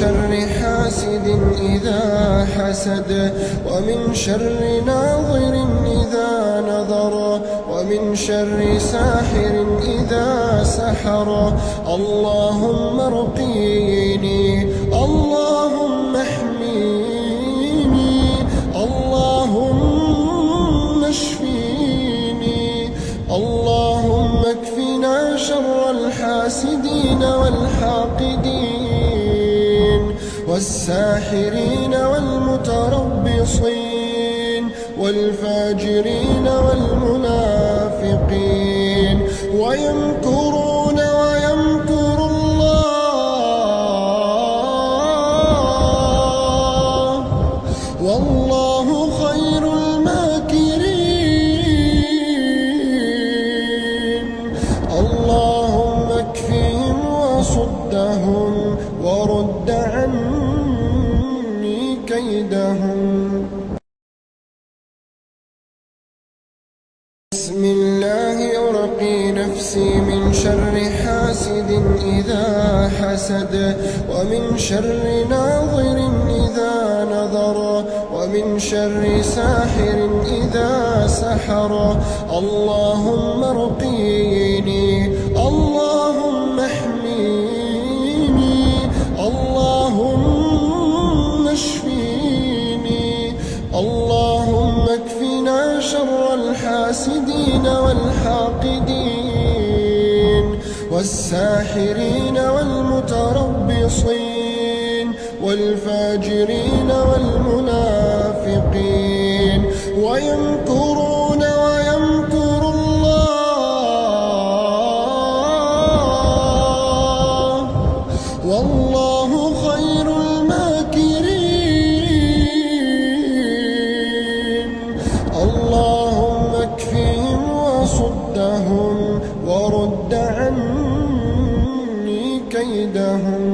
شر حاسد إذا حسد، ومن شر ناظر إذا نظر، ومن شر ساحر إذا سحر. اللهم ارقيني، اللهم احميني، اللهم اشفيني. اللهم اكفنا شر الحاسدين والحاقدين والساحرين والمتربصين والفاجرين والمنافقين. ويمكرون ويمكر الله والله خير الماكرين. اللهم اكفهم وصدهم ورد عني كيدهم. بسم الله أرقي نفسي من شر حاسد إذا حسد، ومن شر ناظر إذا نظر، ومن شر ساحر إذا سحر. اللهم ارقيني، اللهم احميني، اللهم اشفيني. اللهم اكفنا شر الحاسدين والحاقدين والساحرين والمتربصين والفاجرين والمنافقين. ويمكرون ويمكر الله والله خير الماكرين. اللهم اكفهم وصدهم ورد عني كيدهم.